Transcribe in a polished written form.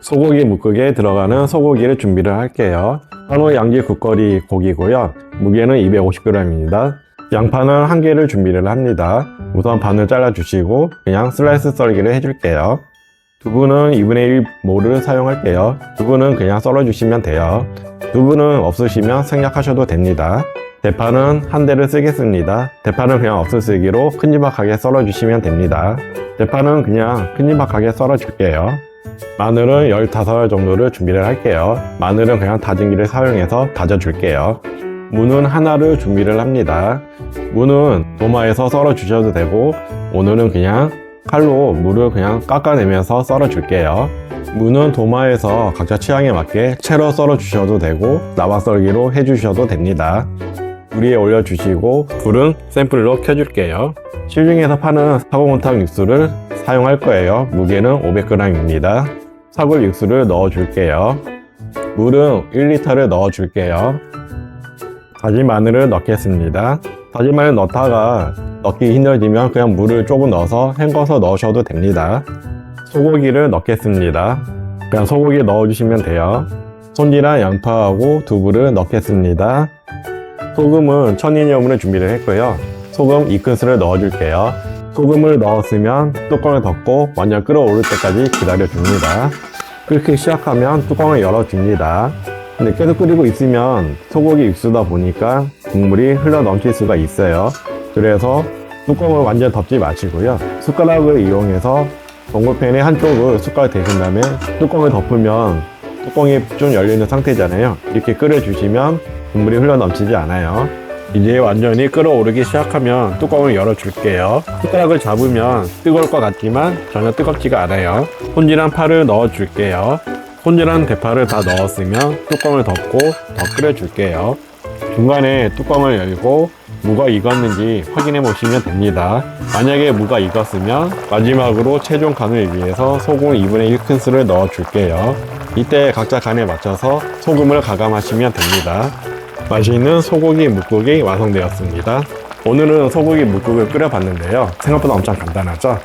소고기 묵국에 들어가는 소고기를 준비를 할게요. 한우 양지 국거리 고기고요. 무게는 250g입니다. 양파는 1개를 준비를 합니다. 우선 반을 잘라 주시고 그냥 슬라이스 썰기를 해줄게요. 두부는 2분의 1 모를 사용할게요. 두부는 그냥 썰어 주시면 돼요. 두부는 없으시면 생략하셔도 됩니다. 대파는 1대를 쓰겠습니다. 대파는 그냥 없을쓰기로 큼지막하게 썰어 주시면 됩니다. 대파는 그냥 큼지막하게 썰어 줄게요. 마늘은 15알 정도를 준비를 할게요. 마늘은 그냥 다진기를 사용해서 다져 줄게요. 무는 하나를 준비를 합니다. 무는 도마에서 썰어 주셔도 되고, 오늘은 그냥 칼로 무를 그냥 깎아내면서 썰어 줄게요. 무는 도마에서 각자 취향에 맞게 채로 썰어 주셔도 되고, 나와 썰기로 해 주셔도 됩니다. 물 위에 올려주시고 불은 센 불로 켜줄게요. 시중에서 파는 사골곰탕 육수를 사용할 거예요. 무게는 500g입니다. 사골 육수를 넣어 줄게요. 물은 1리터를 넣어 줄게요. 다진 마늘을 넣겠습니다. 다진 마늘 넣다가 넣기 힘들지면 그냥 물을 조금 넣어서 헹궈서 넣으셔도 됩니다. 소고기를 넣겠습니다. 그냥 소고기 넣어주시면 돼요. 손질한 양파하고 두부를 넣겠습니다. 소금은 천일염으로 준비를 했고요. 소금 2큰술을 넣어줄게요. 소금을 넣었으면 뚜껑을 덮고 완전 끓어오를 때까지 기다려줍니다. 끓기 시작하면 뚜껑을 열어줍니다. 근데 계속 끓이고 있으면 소고기 육수다 보니까 국물이 흘러 넘칠 수가 있어요. 그래서 뚜껑을 완전 덮지 마시고요. 숟가락을 이용해서 동글팬의 한쪽을 숟가락 대신 다음에 뚜껑을 덮으면 뚜껑이 좀 열리는 상태잖아요. 이렇게 끓여주시면 국물이 흘러 넘치지 않아요. 이제 완전히 끓어오르기 시작하면 뚜껑을 열어줄게요. 숟가락을 잡으면 뜨거울 것 같지만 전혀 뜨겁지가 않아요. 손질한 파를 넣어줄게요. 손질한 대파를 다 넣었으면 뚜껑을 덮고 더 끓여줄게요. 중간에 뚜껑을 열고 무가 익었는지 확인해 보시면 됩니다. 만약에 무가 익었으면 마지막으로 최종 간을 위해서 소금 2분의 1 큰술을 넣어줄게요. 이때 각자 간에 맞춰서 소금을 가감하시면 됩니다. 맛있는 소고기 묵국이 완성되었습니다. 오늘은 소고기 묵국을 끓여봤는데요. 생각보다 엄청 간단하죠?